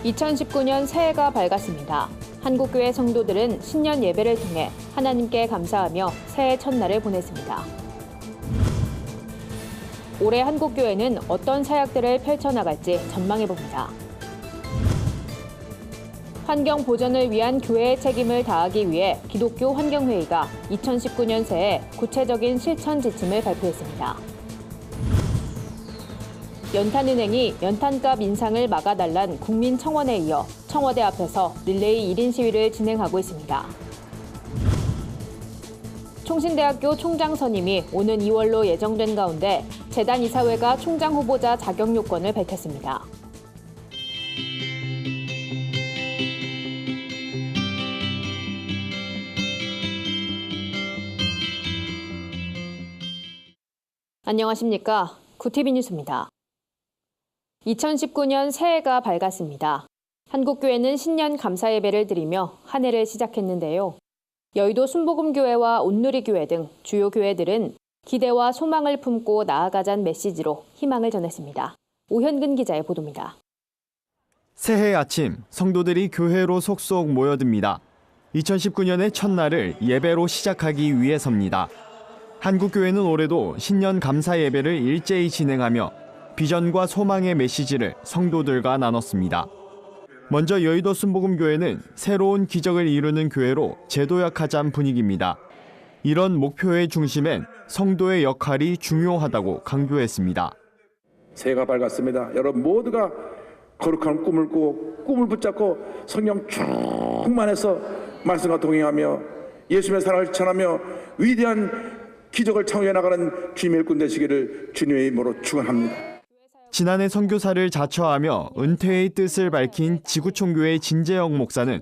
2019년 새해가 밝았습니다. 한국교회 성도들은 신년 예배를 통해 하나님께 감사하며 새해 첫날을 보냈습니다. 올해 한국교회는 어떤 사역들을 펼쳐나갈지 전망해봅니다. 환경 보전을 위한 교회의 책임을 다하기 위해 기독교 환경회의가 2019년 새해 구체적인 실천 지침을 발표했습니다. 연탄은행이 연탄값 인상을 막아달란 국민청원에 이어 청와대 앞에서 릴레이 1인 시위를 진행하고 있습니다. 총신대학교 총장 선임이 오는 2월로 예정된 가운데 재단 이사회가 총장 후보자 자격 요건을 밝혔습니다. 안녕하십니까. 구티비 뉴스입니다. 2019년 새해가 밝았습니다. 한국교회는 신년 감사 예배를 드리며 한 해를 시작했는데요. 여의도 순복음교회와 온누리교회 등 주요 교회들은 기대와 소망을 품고 나아가자는 메시지로 희망을 전했습니다. 오현근 기자의 보도입니다. 새해 아침 성도들이 교회로 속속 모여듭니다. 2019년의 첫날을 예배로 시작하기 위해서입니다. 한국교회는 올해도 신년 감사 예배를 일제히 진행하며 비전과 소망의 메시지를 성도들과 나눴습니다. 먼저 여의도 순복음교회는 새로운 기적을 이루는 교회로 재도약하자는 분위기입니다. 이런 목표의 중심엔 성도의 역할이 중요하다고 강조했습니다. 새해가 밝았습니다. 여러분 모두가 거룩한 꿈을 꾸고 꿈을 붙잡고 성령 충만해서 말씀과 동행하며 예수님의 사랑을 전하며 위대한 기적을 창조해 나가는 주님의 일꾼 되시기를 주님의 이름으로 축원합니다. 지난해 선교사를 자처하며 은퇴의 뜻을 밝힌 지구촌교회 진재영 목사는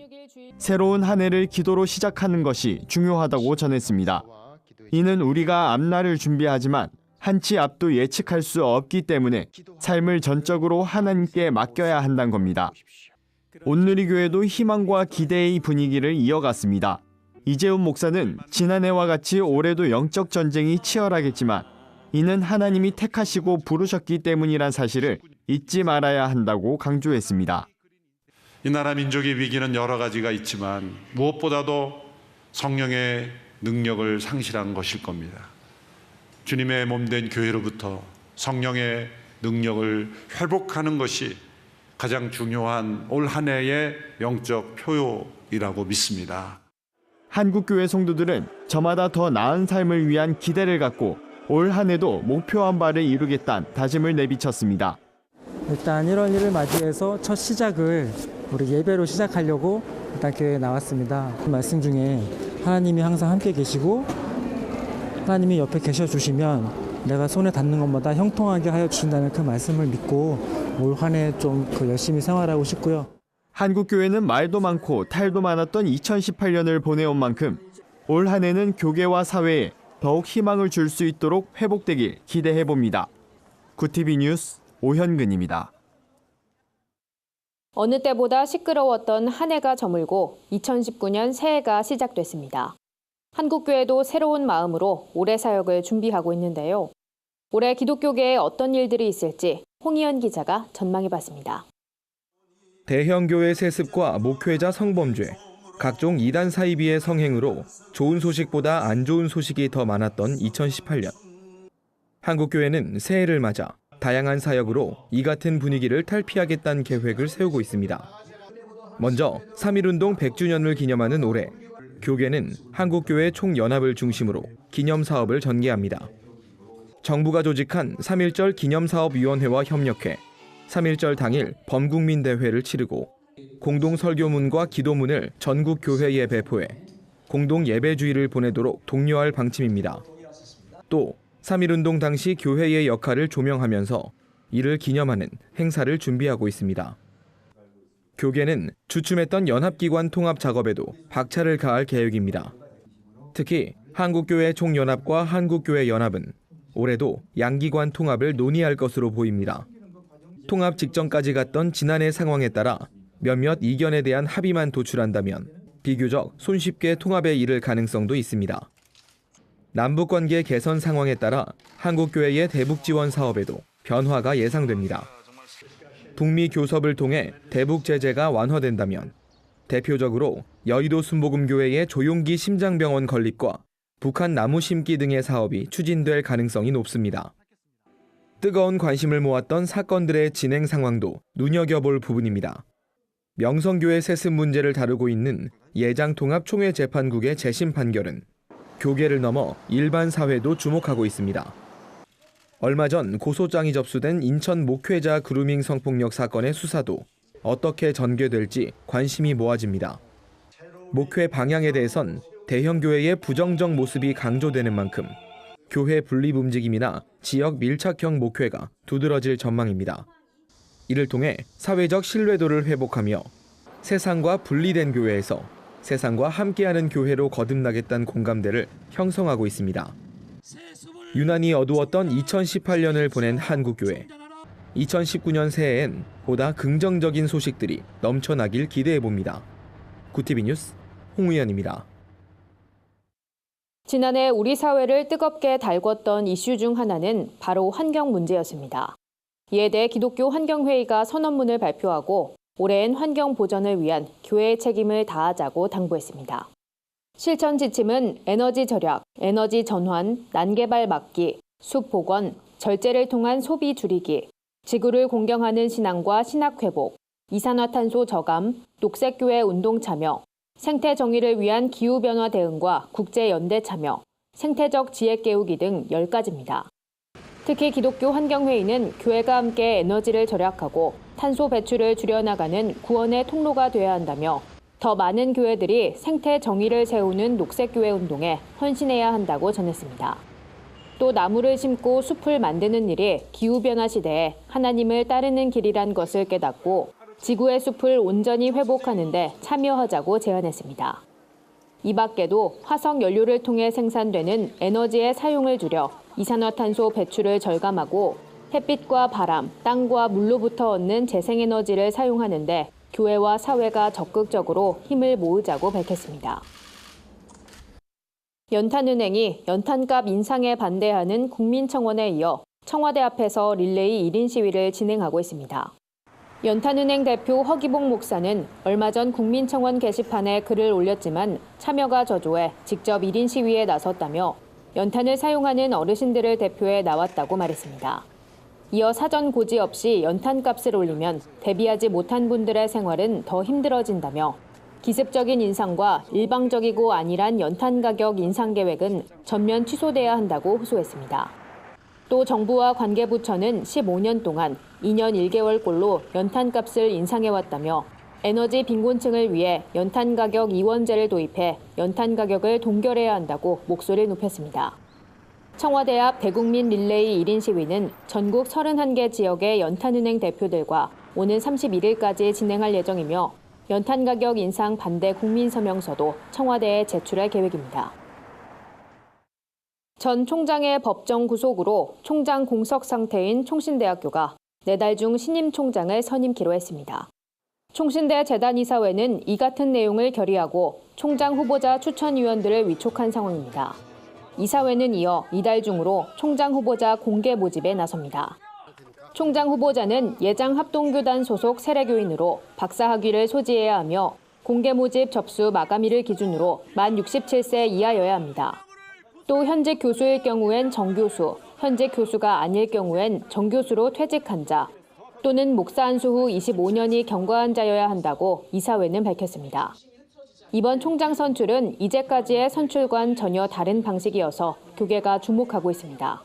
새로운 한 해를 기도로 시작하는 것이 중요하다고 전했습니다. 이는 우리가 앞날을 준비하지만 한치 앞도 예측할 수 없기 때문에 삶을 전적으로 하나님께 맡겨야 한다는 겁니다. 온누리교회도 희망과 기대의 분위기를 이어갔습니다. 이재훈 목사는 지난해와 같이 올해도 영적 전쟁이 치열하겠지만 이는 하나님이 택하시고 부르셨기 때문이란 사실을 잊지 말아야 한다고 강조했습니다. 이 나라 민족의 위기는 여러 가지가 있지만 무엇보다도 성령의 능력을 상실한 것일 겁니다. 주님의 몸된 교회로부터 성령의 능력을 회복하는 것이 가장 중요한 올 한 해의 영적 표요이라고 믿습니다. 한국교회 성도들은 저마다 더 나은 삶을 위한 기대를 갖고 올 한 해도 목표한 바를 이루겠다는 다짐을 내비쳤습니다. 일단 1월 1일 맞이해서 첫 시작을 우리 예배로 시작하려고 일단 교회에 나왔습니다. 말씀 중에 하나님이 항상 함께 계시고 하나님이 옆에 계셔 주시면 내가 손에 닿는 것마다 형통하게 하여 주신다는 그 말씀을 믿고 올 한 해 좀 열심히 생활하고 싶고요. 한국교회는 말도 많고 탈도 많았던 2018년을 보내온 만큼 올 한 해는 교계와 사회에 더욱 희망을 줄 수 있도록 회복되길 기대해봅니다. 구티비 뉴스 오현근입니다. 어느 때보다 시끄러웠던 한 해가 저물고 2019년 새해가 시작됐습니다. 한국교회도 새로운 마음으로 올해 사역을 준비하고 있는데요. 올해 기독교계에 어떤 일들이 있을지 홍희연 기자가 전망해봤습니다. 대형 교회 세습과 목회자 성범죄, 각종 이단 사이비의 성행으로 좋은 소식보다 안 좋은 소식이 더 많았던 2018년. 한국교회는 새해를 맞아 다양한 사역으로 이 같은 분위기를 탈피하겠다는 계획을 세우고 있습니다. 먼저 3.1운동 100주년을 기념하는 올해, 교계는 한국교회 총연합을 중심으로 기념사업을 전개합니다. 정부가 조직한 3.1절 기념사업위원회와 협력해 3.1절 당일 범국민대회를 치르고 공동설교문과 기도문을 전국 교회에 배포해 공동 예배주의를 보내도록 독려할 방침입니다. 또 3.1운동 당시 교회의 역할을 조명하면서 이를 기념하는 행사를 준비하고 있습니다. 교계는 주춤했던 연합기관 통합 작업에도 박차를 가할 계획입니다. 특히 한국교회 총연합과 한국교회 연합은 올해도 양기관 통합을 논의할 것으로 보입니다. 통합 직전까지 갔던 지난해 상황에 따라 몇몇 이견에 대한 합의만 도출한다면 비교적 손쉽게 통합에 이를 가능성도 있습니다. 남북관계 개선 상황에 따라 한국교회의 대북 지원 사업에도 변화가 예상됩니다. 북미 교섭을 통해 대북 제재가 완화된다면 대표적으로 여의도 순복음교회의 조용기 심장병원 건립과 북한 나무 심기 등의 사업이 추진될 가능성이 높습니다. 뜨거운 관심을 모았던 사건들의 진행 상황도 눈여겨볼 부분입니다. 명성교회 세습 문제를 다루고 있는 예장통합총회재판국의 재심 판결은 교계를 넘어 일반 사회도 주목하고 있습니다. 얼마 전 고소장이 접수된 인천 목회자 그루밍 성폭력 사건의 수사도 어떻게 전개될지 관심이 모아집니다. 목회 방향에 대해선 대형교회의 부정적 모습이 강조되는 만큼 교회 분립 움직임이나 지역 밀착형 목회가 두드러질 전망입니다. 이를 통해 사회적 신뢰도를 회복하며 세상과 분리된 교회에서 세상과 함께하는 교회로 거듭나겠다는 공감대를 형성하고 있습니다. 유난히 어두웠던 2018년을 보낸 한국교회. 2019년 새해엔 보다 긍정적인 소식들이 넘쳐나길 기대해봅니다. 구티비 뉴스 홍우연입니다. 지난해 우리 사회를 뜨겁게 달궜던 이슈 중 하나는 바로 환경 문제였습니다. 이에 대해 기독교 환경회의가 선언문을 발표하고 올해엔 환경 보전을 위한 교회의 책임을 다하자고 당부했습니다. 실천 지침은 에너지 절약, 에너지 전환, 난개발 막기, 숲 복원, 절제를 통한 소비 줄이기, 지구를 공경하는 신앙과 신학 회복, 이산화탄소 저감, 녹색교회 운동 참여, 생태 정의를 위한 기후변화 대응과 국제연대 참여, 생태적 지혜 깨우기 등 10가지입니다. 특히 기독교 환경회의는 교회가 함께 에너지를 절약하고 탄소 배출을 줄여나가는 구원의 통로가 되어야 한다며 더 많은 교회들이 생태 정의를 세우는 녹색교회 운동에 헌신해야 한다고 전했습니다. 또 나무를 심고 숲을 만드는 일이 기후변화 시대에 하나님을 따르는 길이란 것을 깨닫고 지구의 숲을 온전히 회복하는 데 참여하자고 제안했습니다. 이 밖에도 화석 연료를 통해 생산되는 에너지의 사용을 줄여 이산화탄소 배출을 절감하고 햇빛과 바람, 땅과 물로부터 얻는 재생에너지를 사용하는 데 교회와 사회가 적극적으로 힘을 모으자고 밝혔습니다. 연탄은행이 연탄값 인상에 반대하는 국민청원에 이어 청와대 앞에서 릴레이 1인 시위를 진행하고 있습니다. 연탄은행 대표 허기봉 목사는 얼마 전 국민청원 게시판에 글을 올렸지만 참여가 저조해 직접 1인 시위에 나섰다며 연탄을 사용하는 어르신들을 대표해 나왔다고 말했습니다. 이어 사전 고지 없이 연탄값을 올리면 대비하지 못한 분들의 생활은 더 힘들어진다며 기습적인 인상과 일방적이고 안일한 연탄 가격 인상 계획은 전면 취소돼야 한다고 호소했습니다. 또 정부와 관계부처는 15년 동안 2년 1개월꼴로 연탄값을 인상해왔다며 에너지 빈곤층을 위해 연탄 가격 이원제를 도입해 연탄 가격을 동결해야 한다고 목소리를 높였습니다. 청와대 앞 대국민 릴레이 1인 시위는 전국 31개 지역의 연탄은행 대표들과 오는 31일까지 진행할 예정이며 연탄 가격 인상 반대 국민서명서도 청와대에 제출할 계획입니다. 전 총장의 법정 구속으로 총장 공석 상태인 총신대학교가 4달 중 신임 총장을 선임키로 했습니다. 총신대 재단이사회는 이 같은 내용을 결의하고 총장 후보자 추천위원들을 위촉한 상황입니다. 이사회는 이어 이달 중으로 총장 후보자 공개 모집에 나섭니다. 총장 후보자는 예장합동교단 소속 세례교인으로 박사학위를 소지해야 하며 공개 모집 접수 마감일을 기준으로 만 67세 이하여야 합니다. 또 현직 교수일 경우엔 정교수, 현직 교수가 아닐 경우엔 정교수로 퇴직한 자, 또는 목사 안수 후 25년이 경과한 자여야 한다고 이사회는 밝혔습니다. 이번 총장 선출은 이제까지의 선출과는 전혀 다른 방식이어서 교계가 주목하고 있습니다.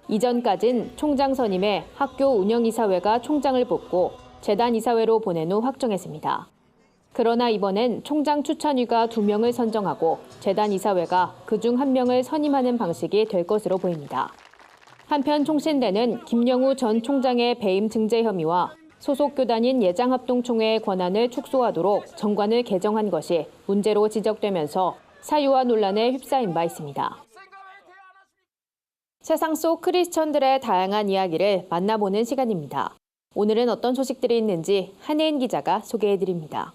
이전까진 총장 선임에 학교 운영이사회가 총장을 뽑고 재단이사회로 보낸 후 확정했습니다. 그러나 이번엔 총장 추천위가 2명을 선정하고 재단이사회가 그중 1명을 선임하는 방식이 될 것으로 보입니다. 한편 총신대는 김영우 전 총장의 배임 증제 혐의와 소속 교단인 예장합동총회의 권한을 축소하도록 정관을 개정한 것이 문제로 지적되면서 사유와 논란에 휩싸인 바 있습니다. 세상 속 크리스천들의 다양한 이야기를 만나보는 시간입니다. 오늘은 어떤 소식들이 있는지 한혜인 기자가 소개해드립니다.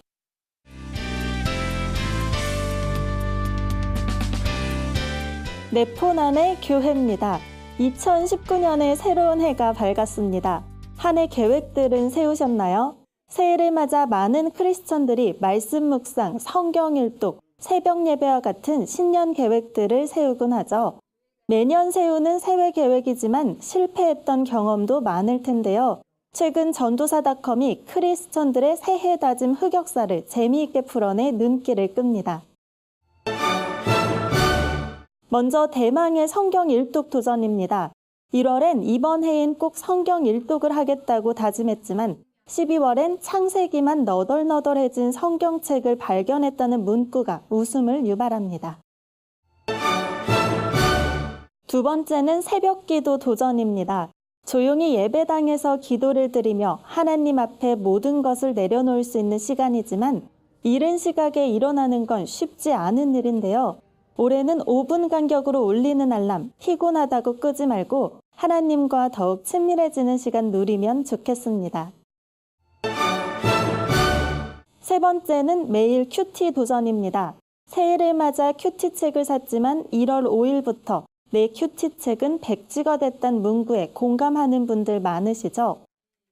내 폰 안의 교회입니다. 2019년의 새로운 해가 밝았습니다. 한 해 계획들은 세우셨나요? 새해를 맞아 많은 크리스천들이 말씀 묵상, 성경 일독, 새벽 예배와 같은 신년 계획들을 세우곤 하죠. 매년 세우는 새해 계획이지만 실패했던 경험도 많을 텐데요. 최근 전도사닷컴이 크리스천들의 새해 다짐 흑역사를 재미있게 풀어내 눈길을 끕니다. 먼저 대망의 성경 일독 도전입니다. 1월엔 이번 해엔 꼭 성경 일독을 하겠다고 다짐했지만 12월엔 창세기만 너덜너덜해진 성경책을 발견했다는 문구가 웃음을 유발합니다. 두 번째는 새벽기도 도전입니다. 조용히 예배당에서 기도를 드리며 하나님 앞에 모든 것을 내려놓을 수 있는 시간이지만 이른 시각에 일어나는 건 쉽지 않은 일인데요. 올해는 5분 간격으로 울리는 알람, 피곤하다고 끄지 말고 하나님과 더욱 친밀해지는 시간 누리면 좋겠습니다. 세 번째는 매일 큐티 도전입니다. 새해를 맞아 큐티 책을 샀지만 1월 5일부터 내 큐티 책은 백지가 됐다는 문구에 공감하는 분들 많으시죠?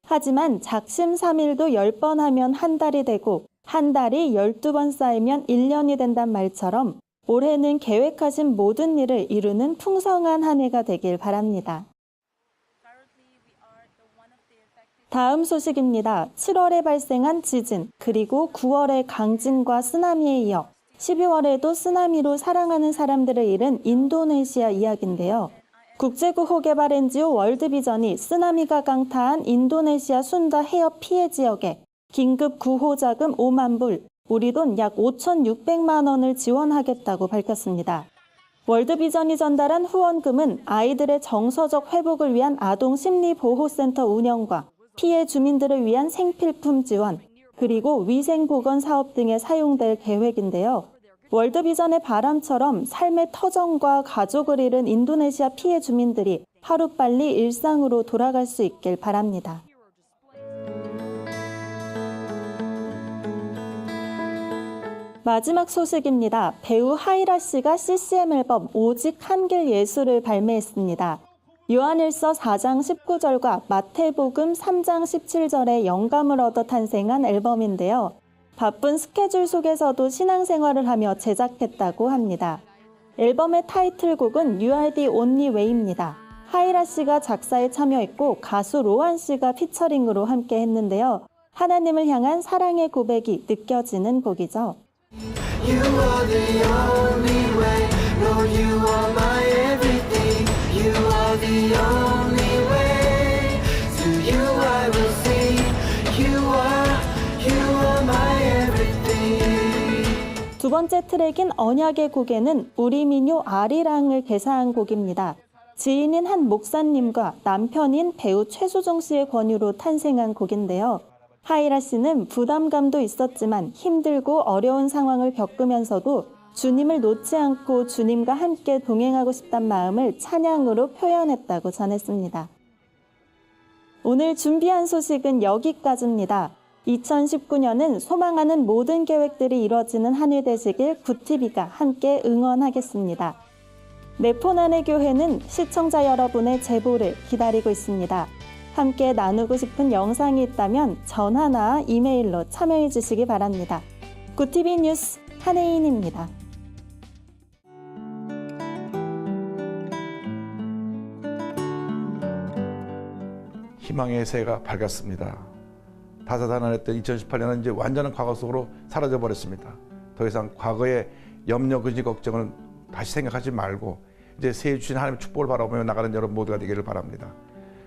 하지만 작심삼일도 10번 하면 한 달이 되고 한 달이 12번 쌓이면 1년이 된단 말처럼 올해는 계획하신 모든 일을 이루는 풍성한 한 해가 되길 바랍니다. 다음 소식입니다. 7월에 발생한 지진, 그리고 9월의 강진과 쓰나미에 이어 12월에도 쓰나미로 사랑하는 사람들을 잃은 인도네시아 이야기인데요. 국제구호개발 NGO 월드비전이 쓰나미가 강타한 인도네시아 순다 해협 피해 지역에 긴급 구호자금 5만 불, 우리 돈 약 5,600만 원을 지원하겠다고 밝혔습니다. 월드비전이 전달한 후원금은 아이들의 정서적 회복을 위한 아동심리보호센터 운영과 피해 주민들을 위한 생필품 지원, 그리고 위생보건 사업 등에 사용될 계획인데요. 월드비전의 바람처럼 삶의 터전과 가족을 잃은 인도네시아 피해 주민들이 하루빨리 일상으로 돌아갈 수 있길 바랍니다. 마지막 소식입니다. 배우 하이라 씨가 CCM 앨범 오직 한 길 예수를 발매했습니다. 요한일서 4장 19절과 마태복음 3장 17절에 영감을 얻어 탄생한 앨범인데요. 바쁜 스케줄 속에서도 신앙생활을 하며 제작했다고 합니다. 앨범의 타이틀곡은 You Are The Only Way입니다. 하이라 씨가 작사에 참여했고 가수 로한 씨가 피처링으로 함께 했는데요. 하나님을 향한 사랑의 고백이 느껴지는 곡이죠. You are the only way, Lord, you are my everything. You are the only way, to you I will sing. You are my everything. 두 번째 트랙인 언약의 곡에는 우리 민요 아리랑을 개사한 곡입니다. 지인인 한 목사님과 남편인 배우 최수종 씨의 권유로 탄생한 곡인데요. 하이라 씨는 부담감도 있었지만 힘들고 어려운 상황을 겪으면서도 주님을 놓지 않고 주님과 함께 동행하고 싶단 마음을 찬양으로 표현했다고 전했습니다. 오늘 준비한 소식은 여기까지입니다. 2019년은 소망하는 모든 계획들이 이뤄지는 한 해 되시길 굿TV가 함께 응원하겠습니다. 내포난의 교회는 시청자 여러분의 제보를 기다리고 있습니다. 함께 나누고 싶은 영상이 있다면 전화나 이메일로 참여해 주시기 바랍니다. 굿TV 뉴스 한혜인입니다. 희망의 새해가 밝았습니다. 다사다난했던 2018년은 이제 완전한 과거 속으로 사라져 버렸습니다. 더 이상 과거의 염려, 근심, 걱정은 다시 생각하지 말고 이제 새해 주신 하나님의 축복을 바라보며 나가는 여러분 모두가 되기를 바랍니다.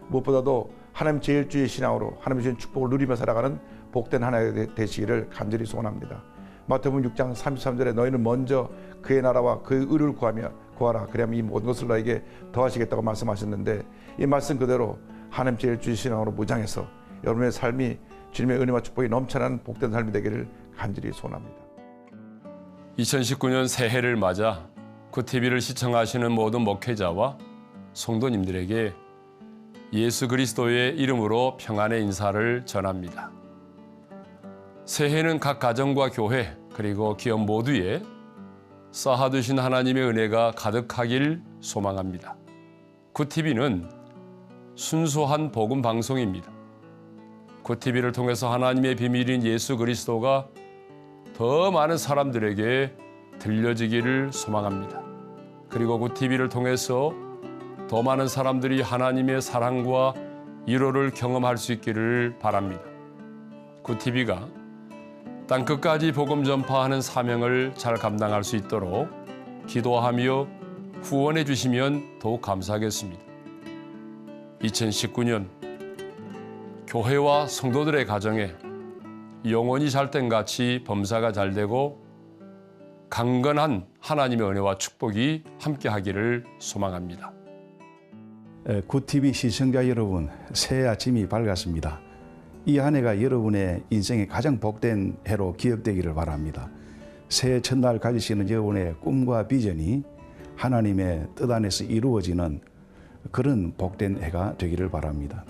무엇보다도 하나님 제일주의 신앙으로 하나님 주신 축복을 누리며 살아가는 복된 한 해 되시기를 간절히 소원합니다. 마태복음 6장 33절에 너희는 먼저 그의 나라와 그의 의를 구하라. 그러면 이 모든 것을 너에게 더하시겠다고 말씀하셨는데 이 말씀 그대로 하나님 제일주의 신앙으로 무장해서 여러분의 삶이 주님의 은혜와 축복이 넘쳐나는 복된 삶이 되기를 간절히 소원합니다. 2019년 새해를 맞아 굿TV를 시청하시는 모든 목회자와 성도님들에게 예수 그리스도의 이름으로 평안의 인사를 전합니다. 새해는 각 가정과 교회 그리고 기업 모두에 쌓아두신 하나님의 은혜가 가득하길 소망합니다. 굿TV는 순수한 복음 방송입니다. 굿TV를 통해서 하나님의 비밀인 예수 그리스도가 더 많은 사람들에게 들려지기를 소망합니다. 그리고 굿TV를 통해서 더 많은 사람들이 하나님의 사랑과 위로를 경험할 수 있기를 바랍니다. 굿TV가 땅끝까지 복음 전파하는 사명을 잘 감당할 수 있도록 기도하며 후원해 주시면 더욱 감사하겠습니다. 2019년 교회와 성도들의 가정에 영혼이 잘된 같이 범사가 잘 되고 강건한 하나님의 은혜와 축복이 함께하기를 소망합니다. 굿TV 시청자 여러분, 새해 아침이 밝았습니다. 이 한 해가 여러분의 인생의 가장 복된 해로 기억되기를 바랍니다. 새해 첫날 가지시는 여러분의 꿈과 비전이 하나님의 뜻 안에서 이루어지는 그런 복된 해가 되기를 바랍니다.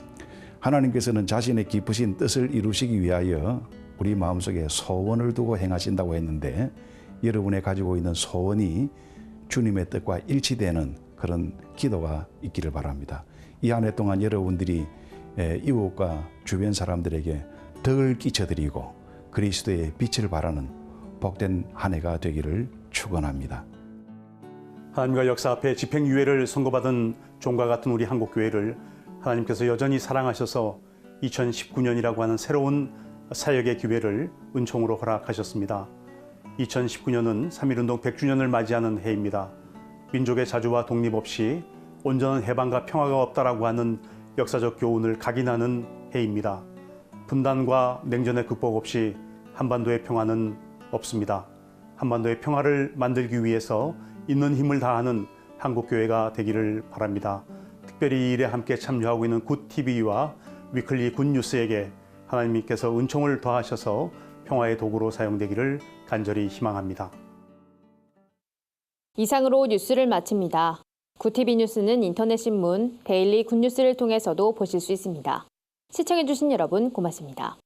하나님께서는 자신의 기쁘신 뜻을 이루시기 위하여 우리 마음속에 소원을 두고 행하신다고 했는데, 여러분의 가지고 있는 소원이 주님의 뜻과 일치되는 그런 기도가 있기를 바랍니다. 이 한 해 동안 여러분들이 이웃과 주변 사람들에게 덕을 끼쳐드리고 그리스도의 빛을 발하는 복된 한 해가 되기를 축원합니다. 하나님과 역사 앞에 집행유예를 선고받은 종과 같은 우리 한국교회를 하나님께서 여전히 사랑하셔서 2019년이라고 하는 새로운 사역의 기회를 은총으로 허락하셨습니다. 2019년은 3.1운동 100주년을 맞이하는 해입니다. 민족의 자주와 독립 없이 온전한 해방과 평화가 없다라고 하는 역사적 교훈을 각인하는 해입니다. 분단과 냉전의 극복 없이 한반도의 평화는 없습니다. 한반도의 평화를 만들기 위해서 있는 힘을 다하는 한국교회가 되기를 바랍니다. 특별히 이 일에 함께 참여하고 있는 굿TV와 위클리 굿뉴스에게 하나님께서 은총을 더하셔서 평화의 도구로 사용되기를 간절히 희망합니다. 이상으로 뉴스를 마칩니다. 굿TV 뉴스는 인터넷 신문 데일리 굿뉴스를 통해서도 보실 수 있습니다. 시청해주신 여러분 고맙습니다.